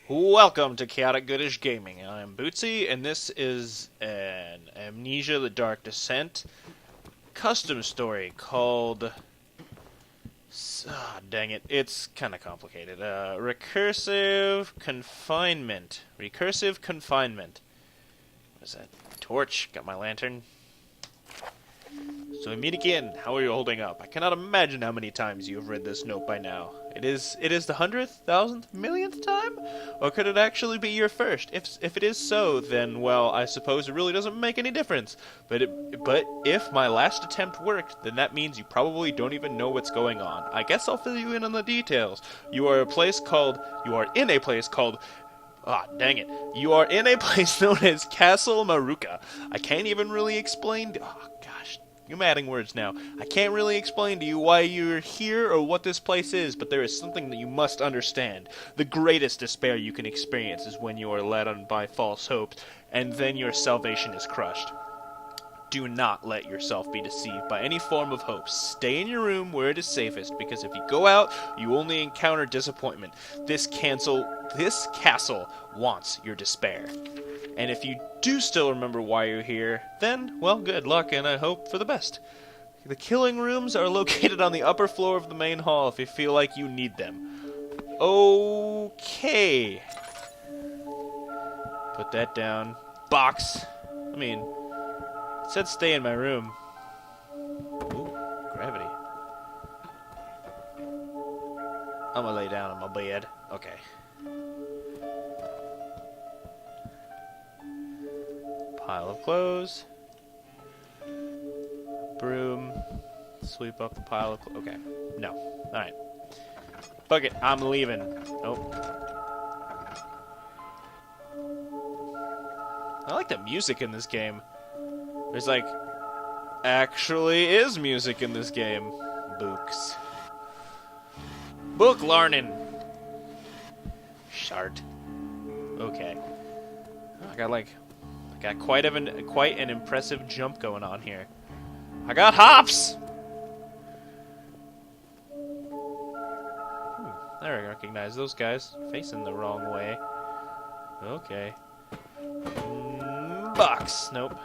Welcome to Chaotic Goodish Gaming. I'm Bootzy, and this is an Amnesia: The Dark Descent custom story called... dang it, it's kind of complicated. Recursive Confinement. Recursive Confinement. What is that? Torch. Got my lantern. So we meet again. How are you holding up? I cannot imagine how many times you have read this note by now. It is the 100th, 1000th, millionth time? Or could it actually be your first? If it is so, then, well, I suppose it really doesn't make any difference. But if my last attempt worked, then that means you probably don't even know what's going on. I guess I'll fill you in on the details. You are in a place called... Ah, dang it. You are in a place known as Castle Maruka. I can't even really explain... Oh, gosh. I'm adding words now. I can't really explain to you why you're here or what this place is, but there is something that you must understand. The greatest despair you can experience is when you are led on by false hopes, and then your salvation is crushed. Do not let yourself be deceived by any form of hope. Stay in your room where it is safest, because if you go out, you only encounter disappointment. This castle wants your despair. And if you do still remember why you're here, then, well, good luck, and I hope for the best. The killing rooms are located on the upper floor of the main hall if you feel like you need them. Okay. Put that down. Box. It said stay in my room. Ooh, gravity. I'm gonna lay down on my bed. Okay. Pile of clothes. Broom. Sweep up the pile of clothes. Okay. No. Alright. Fuck it. I'm leaving. Nope. I like the music in this game. There's actually is music in this game. Books. Book learning. Shart. Okay. I got quite an impressive jump going on here. I got hops! I recognize those guys. Facing the wrong way. Okay. Box. Nope.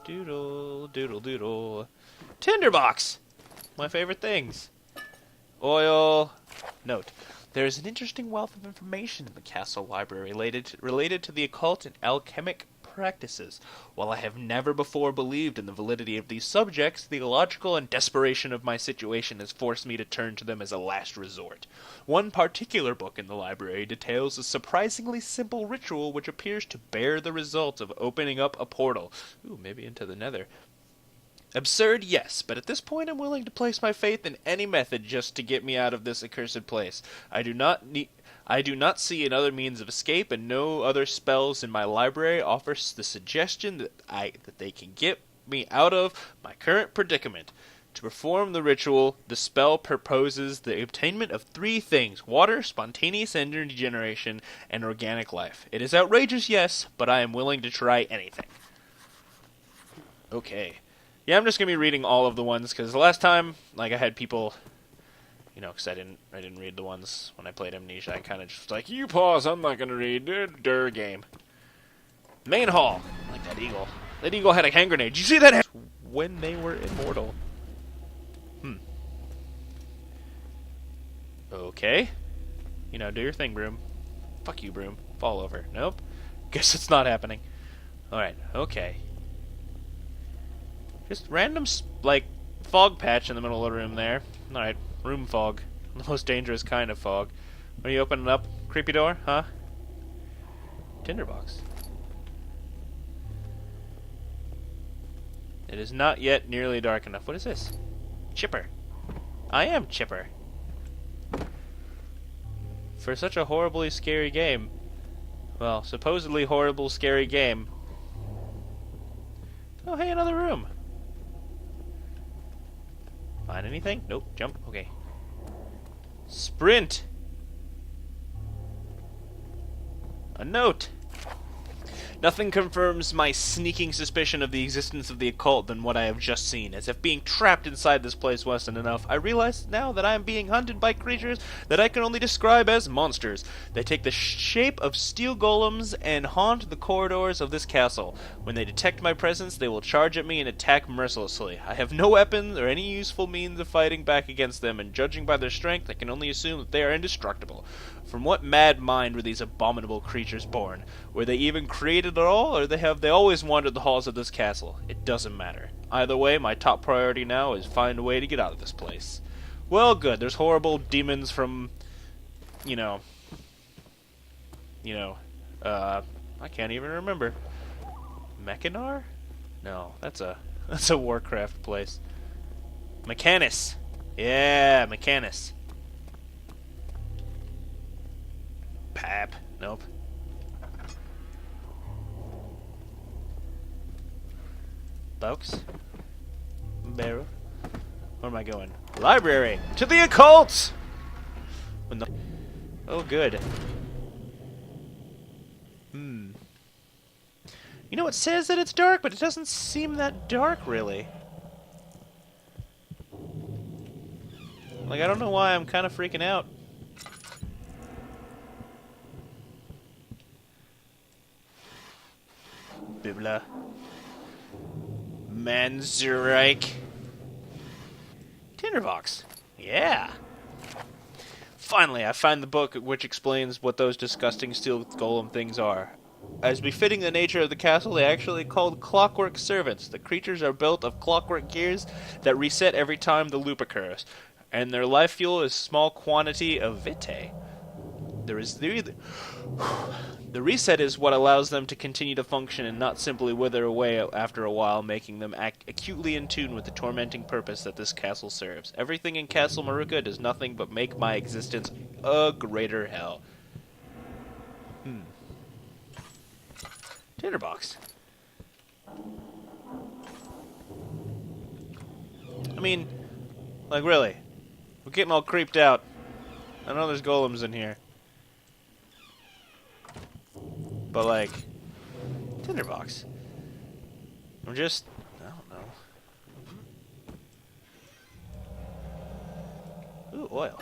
Doodle, doodle, doodle. Tinderbox! My favorite things. Oil. Note. There is an interesting wealth of information in the castle library related to the occult and alchemic practices. While I have never before believed in the validity of these subjects, the illogical and desperation of my situation has forced me to turn to them as a last resort. One particular book in the library details a surprisingly simple ritual which appears to bear the result of opening up a portal. Ooh, maybe into the nether. Absurd, yes, but at this point I'm willing to place my faith in any method just to get me out of this accursed place. I do not see another means of escape, and no other spells in my library offers the suggestion that they can get me out of my current predicament. To perform the ritual, the spell proposes the obtainment of 3 things: water, spontaneous energy generation, and organic life. It is outrageous, yes, but I am willing to try anything. Okay. Yeah, I'm just gonna be reading all of the ones, because the last time, I had people, because I didn't read the ones when I played Amnesia. I kind of just you pause, I'm not gonna read. Durr game. Main hall. I like that eagle. That eagle had a hand grenade. Did you see that? When they were immortal. Okay. Do your thing, broom. Fuck you, broom. Fall over. Nope. Guess it's not happening. Alright, okay. Just random, fog patch in the middle of the room there. Alright, room fog. The most dangerous kind of fog. Are you opening up? Creepy door? Huh? Tinderbox. It is not yet nearly dark enough. What is this? Chipper. I am Chipper. For such a horribly scary game. Well, supposedly horrible, scary game. Oh, hey, another room. Find anything? Nope. Jump. Okay. Sprint. A note. Nothing confirms my sneaking suspicion of the existence of the occult than what I have just seen. As if being trapped inside this place wasn't enough, I realize now that I am being hunted by creatures that I can only describe as monsters. They take the shape of steel golems and haunt the corridors of this castle. When they detect my presence, they will charge at me and attack mercilessly. I have no weapons or any useful means of fighting back against them, and judging by their strength, I can only assume that they are indestructible. From what mad mind were these abominable creatures born? Were they even created at all, or have they always wandered the halls of this castle? It doesn't matter. Either way, my top priority now is find a way to get out of this place. Well, good. There's horrible demons from, you know, I can't even remember. Mechanar? No, that's a Warcraft place. Mechanus. Yeah, Mechanus. Pap. Nope. Folks. Barrel. Where am I going? Library! To the occult! Oh, good. You know, it says that it's dark, but it doesn't seem that dark, really. Like, I don't know why I'm kind of freaking out. Bibla. Manzurike. Tinderbox. Yeah. Finally, I find the book which explains what those disgusting steel golem things are. As befitting the nature of the castle, they are actually called clockwork servants. The creatures are built of clockwork gears that reset every time the loop occurs, and their life fuel is a small quantity of vitae. The reset is what allows them to continue to function and not simply wither away after a while, making them acutely in tune with the tormenting purpose that this castle serves. Everything in Castle Maruka does nothing but make my existence a greater hell. Tinderbox. I mean, like, really. We're getting all creeped out. I know there's golems in here. But, like, Tinderbox. I don't know. Ooh, oil.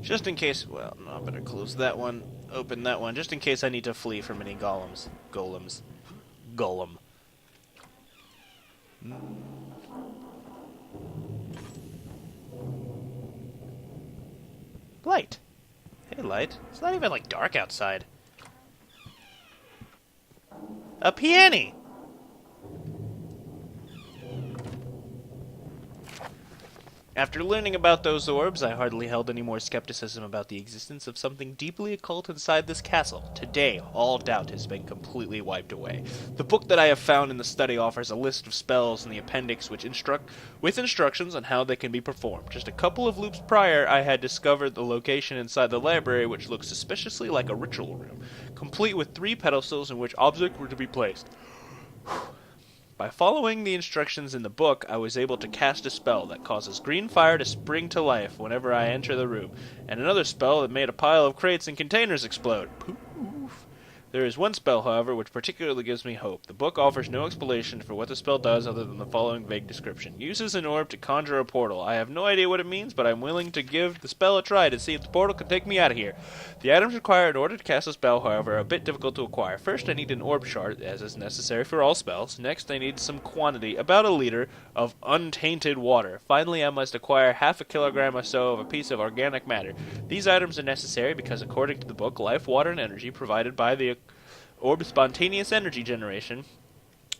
Just in case, well, no, I better close that one, open that one, just in case I need to flee from any golems. Golem. Light. Hey, light. It's not even, like, dark outside. A peony! After learning about those orbs, I hardly held any more skepticism about the existence of something deeply occult inside this castle. Today, all doubt has been completely wiped away. The book that I have found in the study offers a list of spells in the appendix with instructions on how they can be performed. Just a couple of loops prior, I had discovered the location inside the library, which looked suspiciously like a ritual room, complete with 3 pedestals in which objects were to be placed. By following the instructions in the book, I was able to cast a spell that causes green fire to spring to life whenever I enter the room, and another spell that made a pile of crates and containers explode. Poof. There is one spell, however, which particularly gives me hope. The book offers no explanation for what the spell does other than the following vague description. Uses an orb to conjure a portal. I have no idea what it means, but I'm willing to give the spell a try to see if the portal can take me out of here. The items required in order to cast a spell, however, are a bit difficult to acquire. First, I need an orb shard, as is necessary for all spells. Next, I need some quantity, about a liter, of untainted water. Finally, I must acquire half a kilogram or so of a piece of organic matter. These items are necessary because, according to the book, life, water, and energy provided by the orb's spontaneous energy generation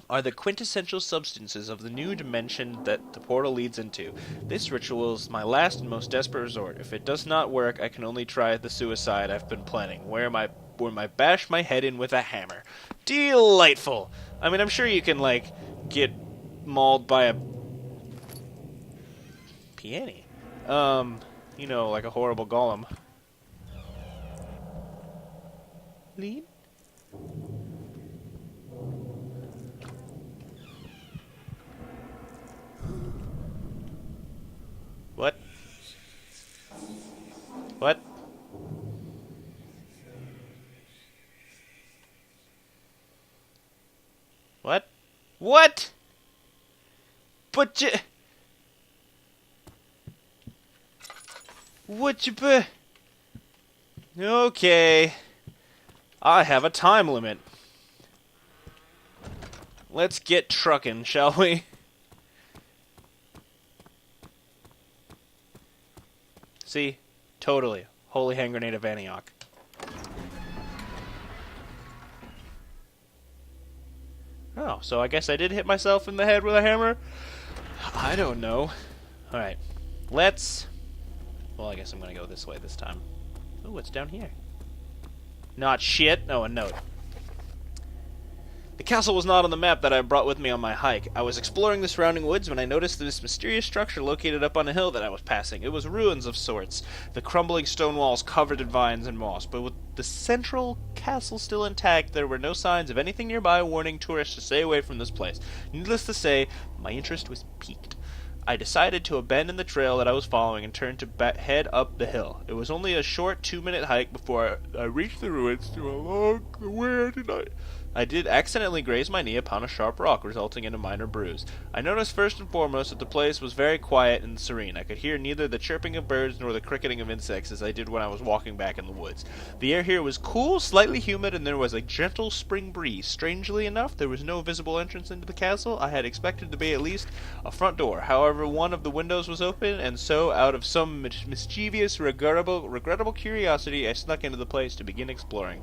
are the quintessential substances of the new dimension that the portal leads into. This ritual is my last and most desperate resort. If it does not work, I can only try the suicide I've been planning, where I bash my head in with a hammer. Delightful! I mean, I'm sure you can, like, get mauled by a peony. You know, like a horrible golem. Lead? What? What? What? But you... What you put? Okay. I have a time limit. Let's get trucking, shall we? See? Totally. Holy hand grenade of Antioch. Oh, so I guess I did hit myself in the head with a hammer? I don't know. Alright. Let's... Well, I guess I'm gonna go this way this time. Ooh, what's down here? Not shit. No, a note. The castle was not on the map that I brought with me on my hike. I was exploring the surrounding woods when I noticed this mysterious structure located up on a hill that I was passing. It was ruins of sorts, the crumbling stone walls covered in vines and moss, but with the central castle still intact, there were no signs of anything nearby warning tourists to stay away from this place. Needless to say, my interest was piqued. I decided to abandon the trail that I was following and turned to head up the hill. It was only a short 2-minute hike before I reached the ruins through a long... Where did I did accidentally graze my knee upon a sharp rock, resulting in a minor bruise. I noticed first and foremost that the place was very quiet and serene. I could hear neither the chirping of birds nor the cricketing of insects as I did when I was walking back in the woods. The air here was cool, slightly humid, and there was a gentle spring breeze. Strangely enough, there was no visible entrance into the castle. I had expected to be at least a front door. However, one of the windows was open, and so, out of some mischievous, regrettable curiosity, I snuck into the place to begin exploring.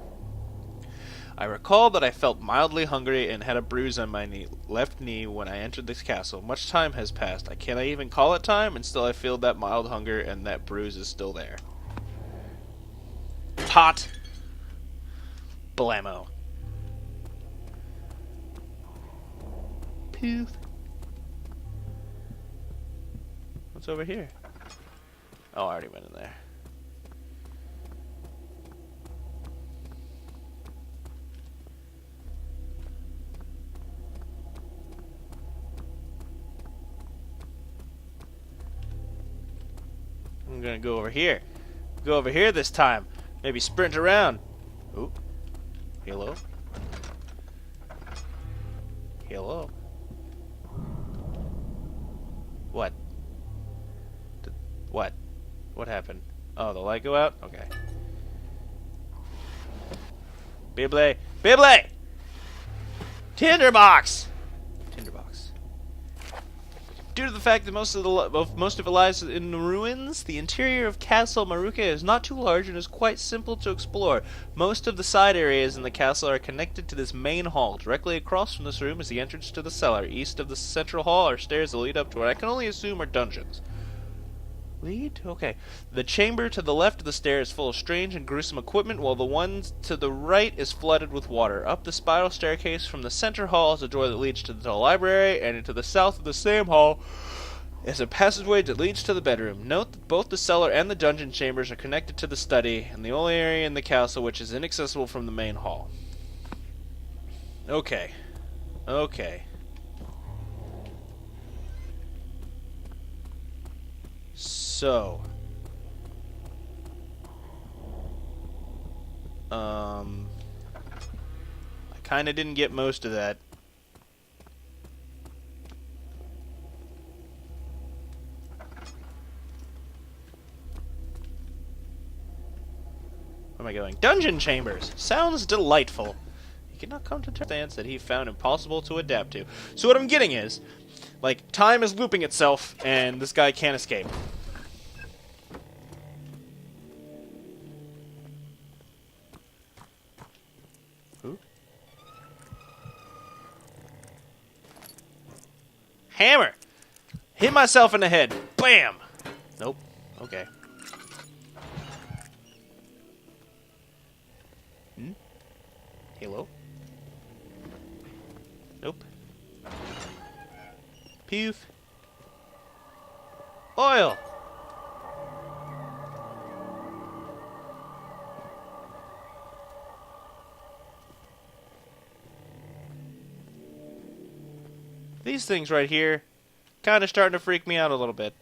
I recall that I felt mildly hungry and had a bruise on my left knee when I entered this castle. Much time has passed. I cannot even call it time, and still I feel that mild hunger and that bruise is still there. Hot. Blammo. Poof. What's over here? Oh, I already went in there. I'm gonna go over here. Go over here this time. Maybe sprint around. Ooh. Hello? Hello? What? What? What happened? Oh, the light go out? Okay. Bibble! Bibble! Tinderbox! Tinderbox. Due to the fact that most of it lies in the ruins, the interior of Castle Maruka is not too large and is quite simple to explore. Most of the side areas in the castle are connected to this main hall. Directly across from this room is the entrance to the cellar. East of the central hall are stairs that lead up to what I can only assume are dungeons. Lead? Okay. The chamber to the left of the stairs is full of strange and gruesome equipment, while the one to the right is flooded with water. Up the spiral staircase from the center hall is a door that leads to the library, and into the south of the same hall is a passageway that leads to the bedroom. Note that both the cellar and the dungeon chambers are connected to the study, and the only area in the castle which is inaccessible from the main hall. Okay. Okay. So, I kind of didn't get most of that. Where am I going? Dungeon chambers! Sounds delightful. He could not come to terms that he found impossible to adapt to. So what I'm getting is, like, time is looping itself, and this guy can't escape. Hammer! Hit myself in the head. Bam! Nope. Okay. Hello? Nope. Poof. Oil! These things right here kind of starting to freak me out a little bit.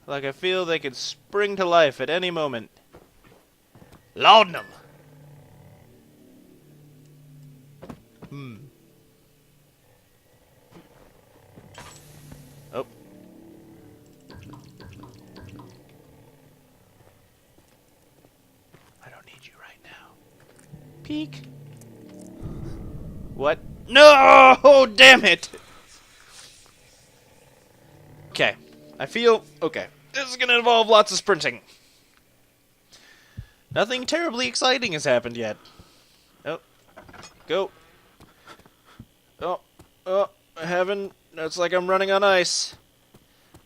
Like I feel they could spring to life at any moment. Laudanum! Oh. I don't need you right now. Peek. What? No! Oh, damn it! Okay. I feel... Okay. This is gonna involve lots of sprinting. Nothing terribly exciting has happened yet. Oh. Go. Oh. Oh. Heaven. It's like I'm running on ice.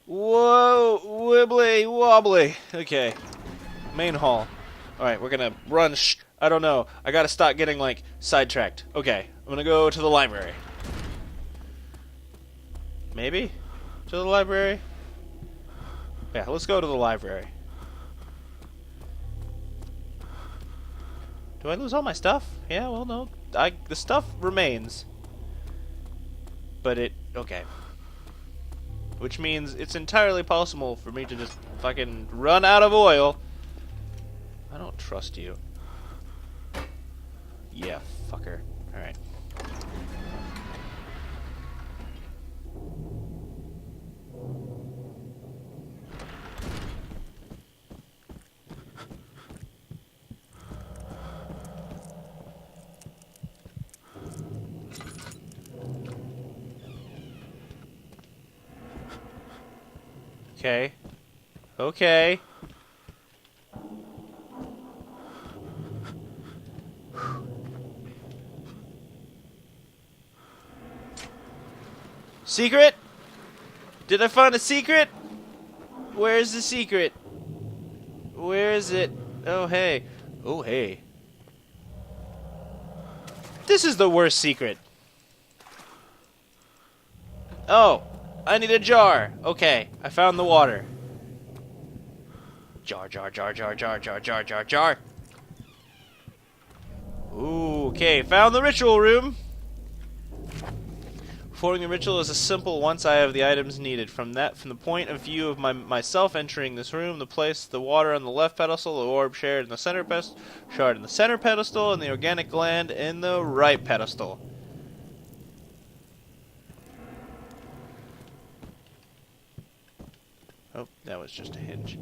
Whoa. Wibbly wobbly. Okay. Main hall. Alright, we're gonna run I don't know. I gotta stop getting, like, sidetracked. Okay. I'm gonna go to the library. Maybe? To the library? Yeah, let's go to the library. Do I lose all my stuff? Yeah, well, no. The stuff remains. But okay. Which means it's entirely possible for me to just fucking run out of oil. I don't trust you. Yeah, fucker. Alright. Okay. Okay. Secret? Did I find a secret? Where's the secret? Where is it? Oh, hey. Oh, hey. This is the worst secret. Oh, I need a jar. Okay, I found the water. Jar, jar, jar, jar, jar, jar, jar, jar, jar. Ooh, okay, found the ritual room. Performing the ritual is a simple once I have the items needed. From the point of view of myself entering this room, the water on the left pedestal, the orb shard in the center pedestal, and the organic gland in the right pedestal. Oh, that was just a hinge.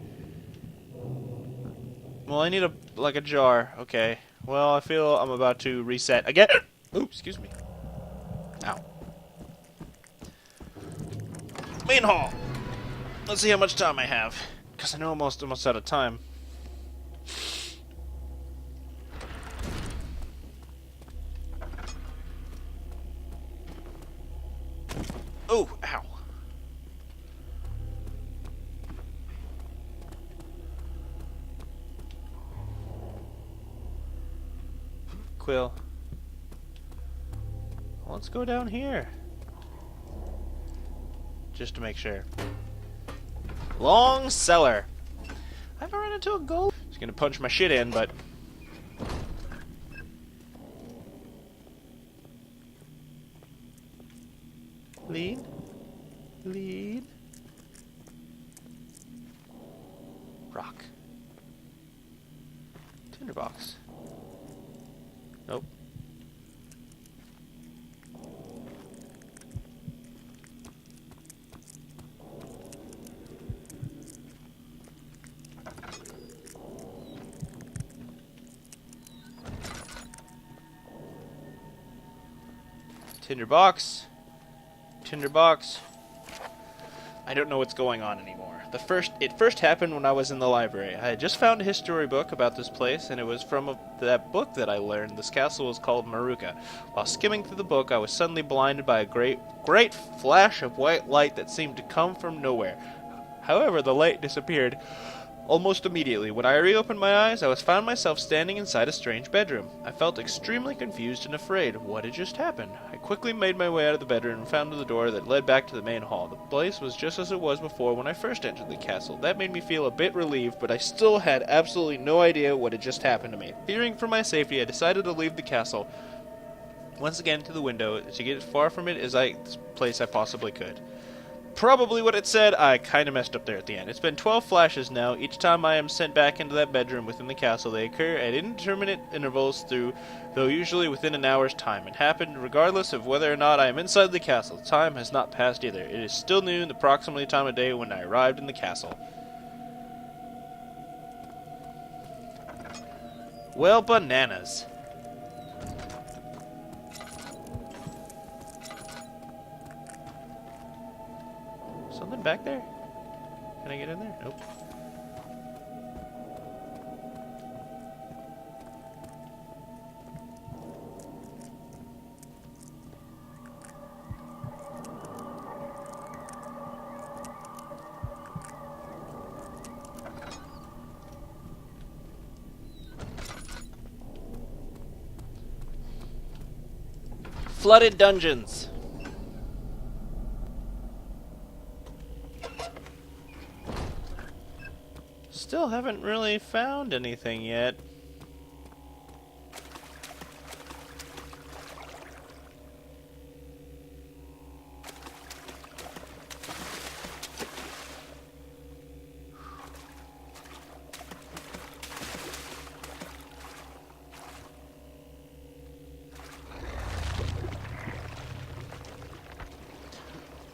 Well, I need a jar. Okay. Well, I feel I'm about to reset again. Oops, excuse me. Ow. Main hall. Let's see how much time I have, because I know I'm almost out of time. Oh, ow. Quill. Let's go down here. Just to make sure. Long cellar. I haven't run into a gold. Just gonna punch my shit in, but... Lead. Lead. Rock. Tinderbox. Nope. Tinderbox. Tinderbox. I don't know what's going on anymore. It first happened when I was in the library. I had just found a history book about this place, and it was from that book that I learned this castle was called Maruka. While skimming through the book, I was suddenly blinded by a great flash of white light that seemed to come from nowhere. However, the light disappeared almost immediately. When I reopened my eyes, I found myself standing inside a strange bedroom. I felt extremely confused and afraid. What had just happened? I quickly made my way out of the bedroom and found the door that led back to the main hall. The place was just as it was before when I first entered the castle. That made me feel a bit relieved, but I still had absolutely no idea what had just happened to me. Fearing for my safety, I decided to leave the castle once again to the window to get as far from it as this place I possibly could. probably what it said. I kind of messed up there at the end. It's been 12 flashes now. Each time I am sent back into that bedroom within the castle, they occur at indeterminate intervals though usually within an hour's time. It happened regardless of whether or not I am inside the castle. Time has not passed either. It is still noon, approximately time of day when I arrived in the castle. Well, bananas. Something back there? Can I get in there? Nope. Flooded dungeons. Still haven't really found anything yet.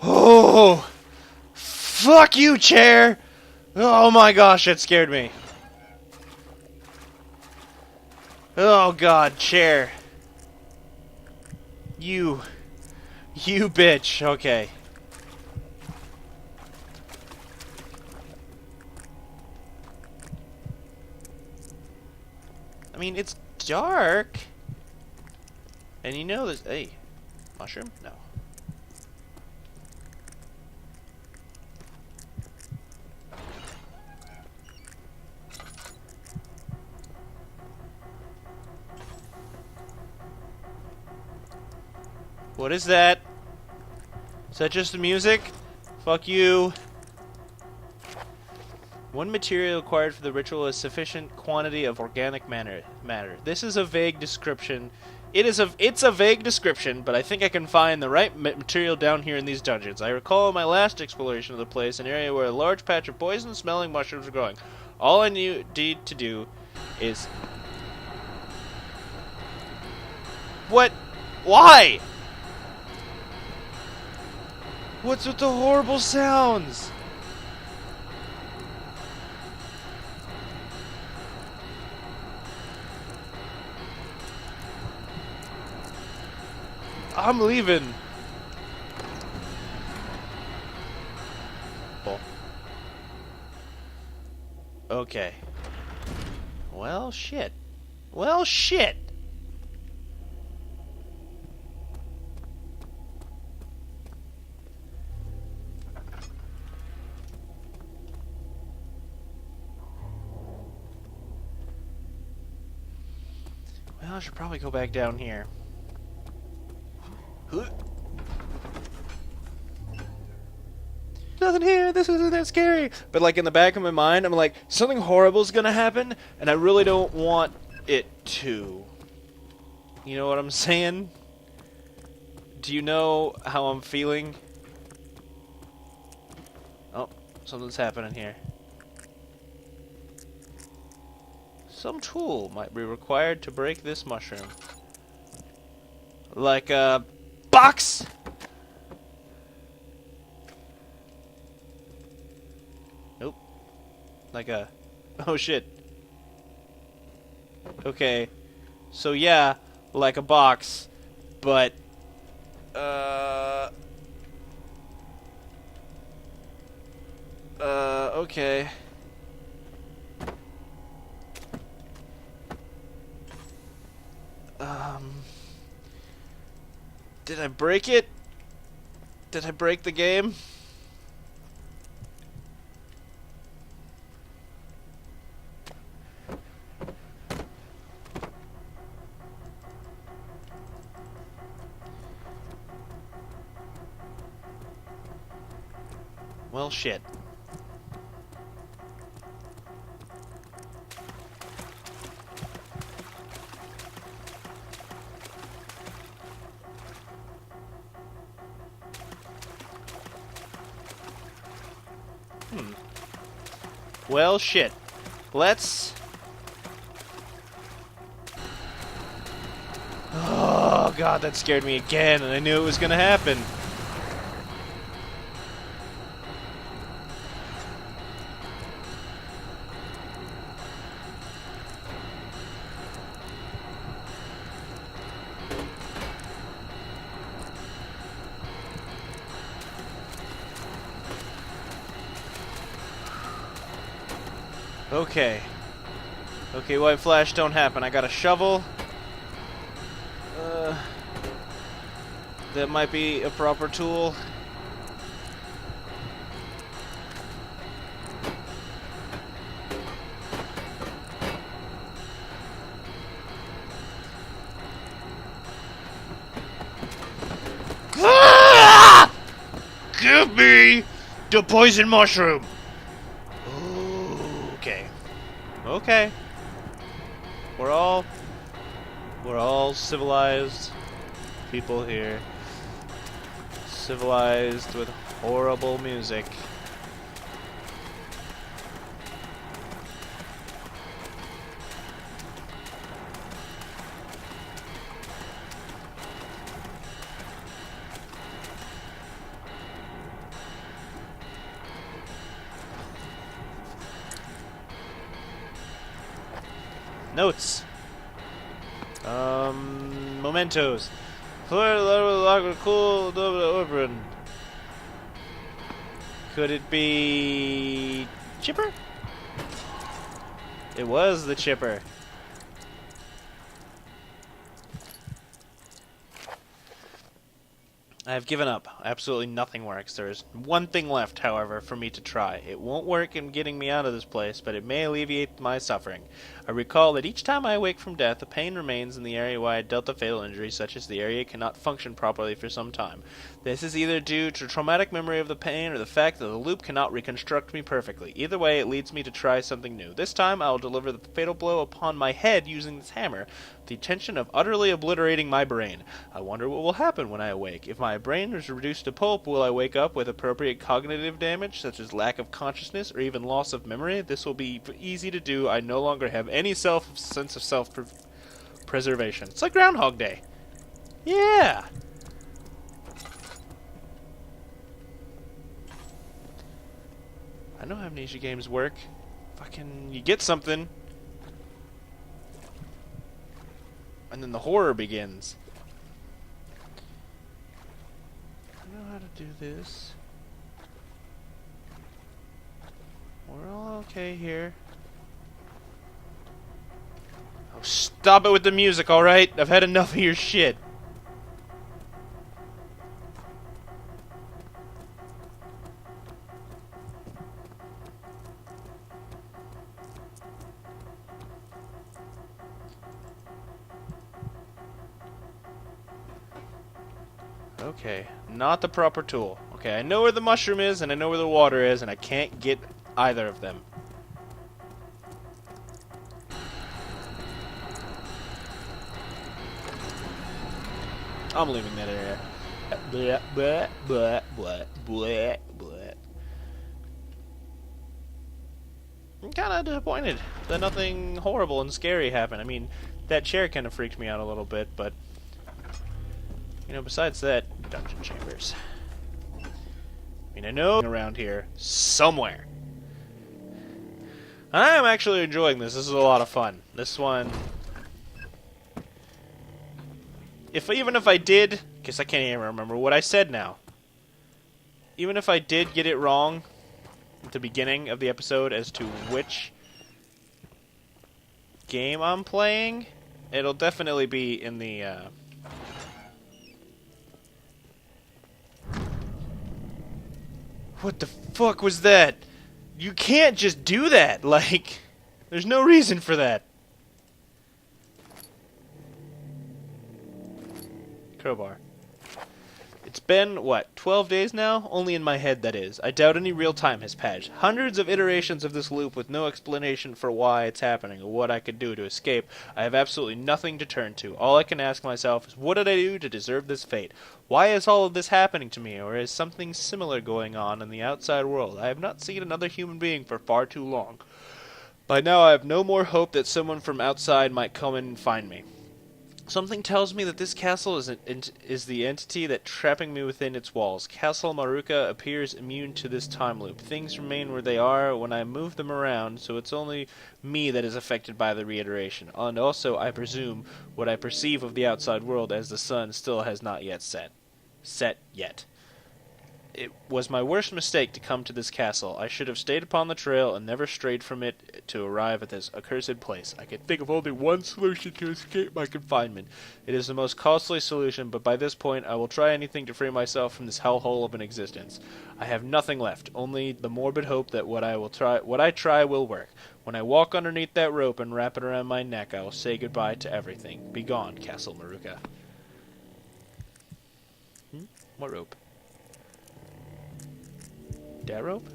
Oh! Fuck you, chair! Oh my gosh, that scared me. Oh god, chair. You bitch. Okay. I mean, it's dark. And you know this. Hey, mushroom? No. What is that? Is that just the music? Fuck you. One material required for the ritual is sufficient quantity of organic matter. This is a vague description. It's a vague description, but I think I can find the right material down here in these dungeons. I recall my last exploration of the place, an area where a large patch of poison-smelling mushrooms were growing. All I need to do is... What? Why? What's with the horrible sounds? I'm leaving. Okay. Well, shit. Well, shit. Well, I should probably go back down here. Nothing here, this isn't that scary. But like in the back of my mind, I'm like, something horrible's gonna happen, and I really don't want it to. You know what I'm saying? Do you know how I'm feeling? Oh, something's happening here. Some tool might be required to break this mushroom. Like a box? Nope. Like a... Oh shit. Okay. So yeah, like a box, but... okay. Did I break it? Did I break the game? Well, shit. Well, shit. Let's... Oh, God, that scared me again, and I knew it was gonna happen. Okay. Okay, white flash, don't happen. I got a shovel. That might be a proper tool. Ah! Give me the poison mushroom. Okay. Okay. We're all civilized people here. Civilized with horrible music. Notes. Mementos. Could it be Chipper? It was the Chipper. I have given up. Absolutely nothing works. There is one thing left, however, for me to try. It won't work in getting me out of this place, but it may alleviate my suffering. I recall that each time I awake from death, the pain remains in the area where I dealt a fatal injury, such as the area cannot function properly for some time. This is either due to traumatic memory of the pain or the fact that the loop cannot reconstruct me perfectly. Either way, it leads me to try something new. This time, I will deliver the fatal blow upon my head using this hammer, with the intention of utterly obliterating my brain. I wonder what will happen when I awake. If my brain is reduced to pulp, will I wake up with appropriate cognitive damage, such as lack of consciousness or even loss of memory? This will be easy to do. I no longer have any sense of self-preservation. It's like Groundhog Day. Yeah! I know how Amnesia games work. Fucking, you get something, and then the horror begins. I know how to do this. We're all okay here. Oh, stop it with the music, alright? I've had enough of your shit. Okay, not the proper tool. Okay, I know where the mushroom is, and I know where the water is, and I can't get either of them. I'm leaving that area. Blah, blah, blah, blah, blah, blah. I'm kind of disappointed that nothing horrible and scary happened. I mean, that chair kind of freaked me out a little bit, but... You know, besides that, dungeon chambers. I mean, I know around here somewhere. I am actually enjoying this. This is a lot of fun. This one... Even if I did... Because I can't even remember what I said now. Even if I did get it wrong at the beginning of the episode as to which game I'm playing, it'll definitely be in the... What the fuck was that? You can't just do that. Like, there's no reason for that. Crowbar. It's been, what, 12 days now? Only in my head, that is. I doubt any real time has passed. Hundreds of iterations of this loop with no explanation for why it's happening or what I could do to escape. I have absolutely nothing to turn to. All I can ask myself is, what did I do to deserve this fate? Why is all of this happening to me, or is something similar going on in the outside world? I have not seen another human being for far too long. By now I have no more hope that someone from outside might come in and find me. Something tells me that this castle is the entity that trapping me within its walls. Castle Maruka appears immune to this time loop. Things remain where they are when I move them around, so it's only me that is affected by the reiteration. And also, I presume, what I perceive of the outside world as the sun still has not yet set. Set yet. It was my worst mistake to come to this castle. I should have stayed upon the trail and never strayed from it to arrive at this accursed place. I can think of only one solution to escape my confinement. It is the most costly solution, but by this point I will try anything to free myself from this hellhole of an existence. I have nothing left, only the morbid hope that what I try will work. When I walk underneath that rope and wrap it around my neck, I will say goodbye to everything. Begone, Castle Maruka. What rope? That rope?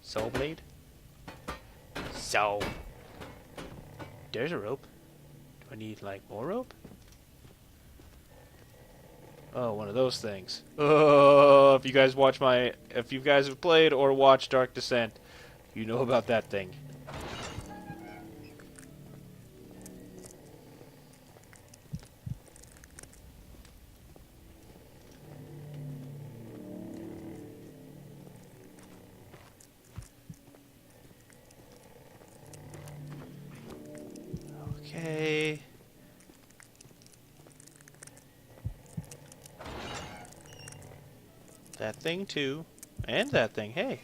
Soul blade? So. There's a rope. Do I need, like, more rope? Oh, one of those things. Oh, if you guys have played or watched Dark Descent, you know about that thing. Okay. That thing too. And that thing. Hey.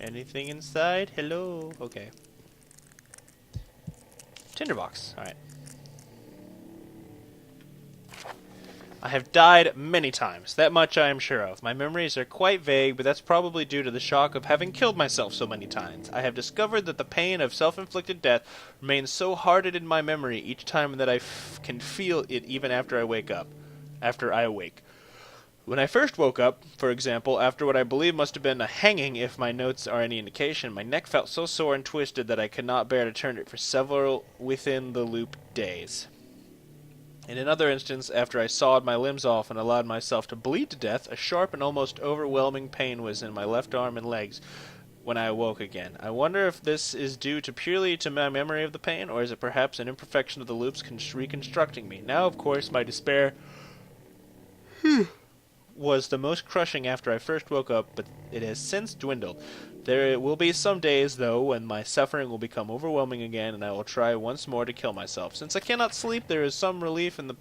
Anything inside? Hello. Okay. Tinderbox. Alright. I have died many times. That much I am sure of. My memories are quite vague, but that's probably due to the shock of having killed myself so many times. I have discovered that the pain of self-inflicted death remains so hardened in my memory each time that I can feel it even after I wake up. After I awake. When I first woke up, for example, after what I believe must have been a hanging if my notes are any indication, my neck felt so sore and twisted that I could not bear to turn it for several within the loop days. In another instance, after I sawed my limbs off and allowed myself to bleed to death, a sharp and almost overwhelming pain was in my left arm and legs when I awoke again. I wonder if this is due purely to my memory of the pain, or is it perhaps an imperfection of the loops reconstructing me? Now, of course, my despair was the most crushing after I first woke up, but it has since dwindled. There will be some days, though, when my suffering will become overwhelming again, and I will try once more to kill myself. Since I cannot sleep, there is some relief in the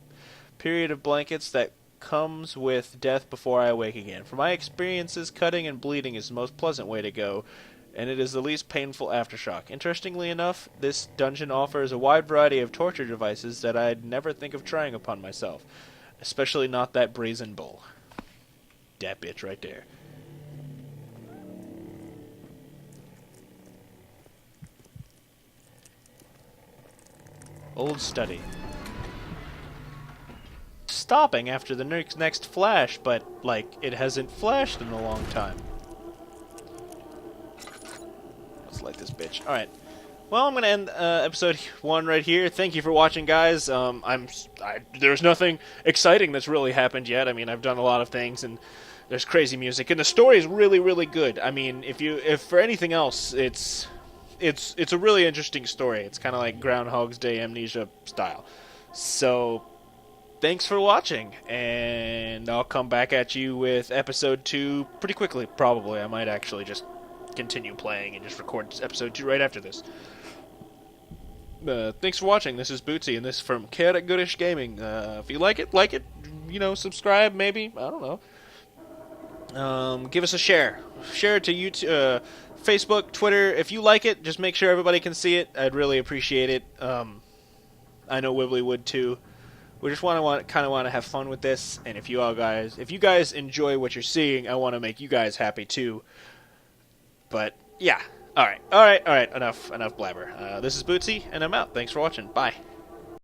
period of blankets that comes with death before I awake again. For my experiences, cutting and bleeding is the most pleasant way to go, and it is the least painful aftershock. Interestingly enough, this dungeon offers a wide variety of torture devices that I'd never think of trying upon myself. Especially not that brazen bull. That bitch right there. Old study. Stopping after the next flash, but, like, it hasn't flashed in a long time. Let's light this bitch. Alright. Well, I'm going to end episode 1 right here. Thank you for watching, guys. There's nothing exciting that's really happened yet. I mean, I've done a lot of things, and there's crazy music, and the story is really, really good. I mean, if for anything else, it's a really interesting story. It's kind of like Groundhog's Day Amnesia style. So, thanks for watching, and I'll come back at you with episode 2 pretty quickly, probably. I might actually just continue playing and just record episode 2 right after this. Thanks for watching. This is Bootzy, and this is from Chaotic Goodish Gaming. If you like it, subscribe, maybe. I don't know. Give us a share. Share it to YouTube, Facebook, Twitter. If you like it, just make sure everybody can see it. I'd really appreciate it. I know Wibbly would too. We just kind of want to have fun with this, and if you guys enjoy what you're seeing, I want to make you guys happy too. But yeah, all right. Enough blabber. This is Bootzy, and I'm out. Thanks for watching. Bye.